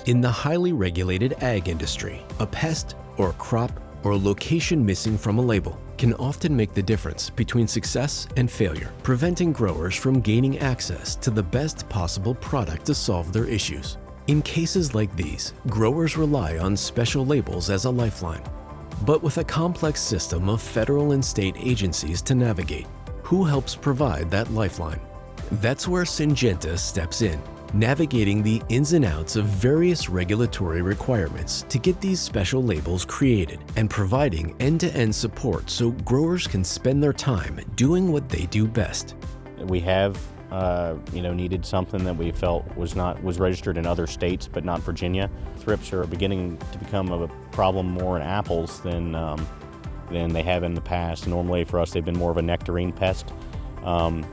In the highly regulated ag industry, a pest or a crop or a location missing from a label can often make the difference between success and failure, preventing growers from gaining access to the best possible product to solve their issues. In cases like these, growers rely on special labels as a lifeline. But with a complex system of federal and state agencies to navigate, who helps provide that lifeline? That's where Syngenta steps in, navigating the ins and outs of various regulatory requirements to get these special labels created and providing end-to-end support so growers can spend their time doing what they do best. We have needed something that we felt was registered in other states but not Virginia. Thrips are beginning to become a problem more in apples than they have in the past. Normally for us they've been more of a nectarine pest.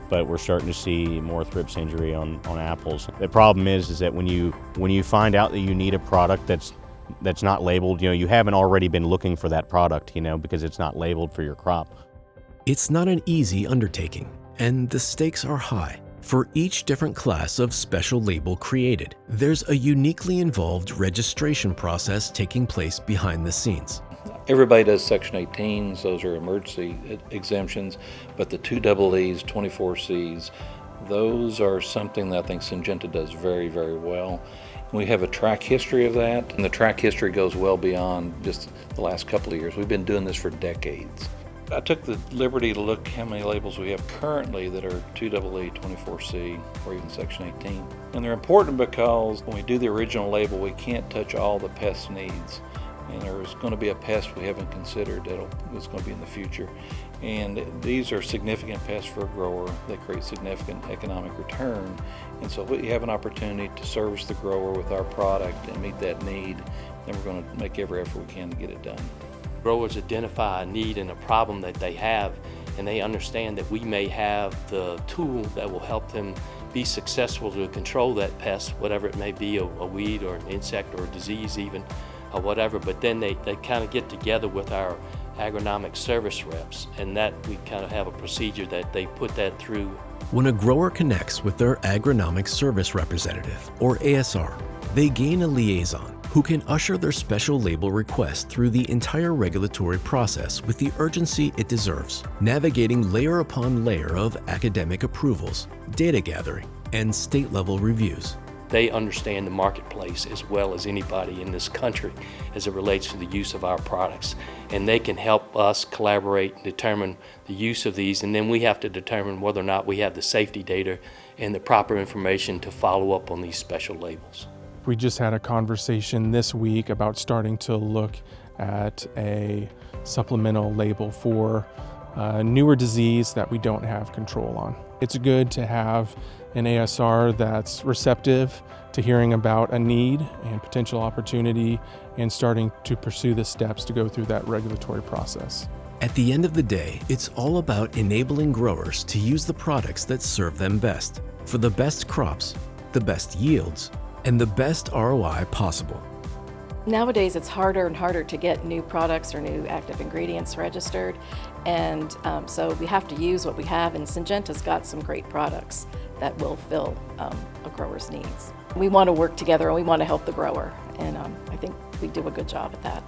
But we're starting to see more thrips injury on apples. The problem is that when you find out that you need a product that's not labeled, you haven't already been looking for that product, because it's not labeled for your crop. It's not an easy undertaking, and the stakes are high. For each different class of special label created, there's a uniquely involved registration process taking place behind the scenes. Everybody does Section 18s, those are emergency exemptions, but the 2EEs, 24Cs, those are something that I think Syngenta does very, very well. We have a track history of that, and the track history goes well beyond just the last couple of years. We've been doing this for decades. I took the liberty to look how many labels we have currently that are 2EE, 24C, or even Section 18. And they're important because when we do the original label, we can't touch all the pest needs. And there's going to be a pest we haven't considered that's going to be in the future. And these are significant pests for a grower. They create significant economic return. And so if we have an opportunity to service the grower with our product and meet that need, then we're going to make every effort we can to get it done. Growers identify a need and a problem that they have, and they understand that we may have the tool that will help them be successful to control that pest, whatever it may be, a weed or an insect or a disease even, or whatever. But then they kind of get together with our agronomic service reps, and that we kind of have a procedure that they put that through. When a grower connects with their agronomic service representative, or ASR, they gain a liaison who can usher their special label request through the entire regulatory process with the urgency it deserves, navigating layer upon layer of academic approvals, data gathering, and state-level reviews. They understand the marketplace as well as anybody in this country as it relates to the use of our products. And they can help us collaborate and determine the use of these, and then we have to determine whether or not we have the safety data and the proper information to follow up on these special labels. We just had a conversation this week about starting to look at a supplemental label for a newer disease that we don't have control on. It's good to have an ASR that's receptive to hearing about a need and potential opportunity and starting to pursue the steps to go through that regulatory process. At the end of the day, it's all about enabling growers to use the products that serve them best for the best crops, the best yields, and the best ROI possible. Nowadays, it's harder and harder to get new products or new active ingredients registered, and so we have to use what we have, and Syngenta's got some great products that will fill a grower's needs. We want to work together and we want to help the grower, and I think we do a good job at that.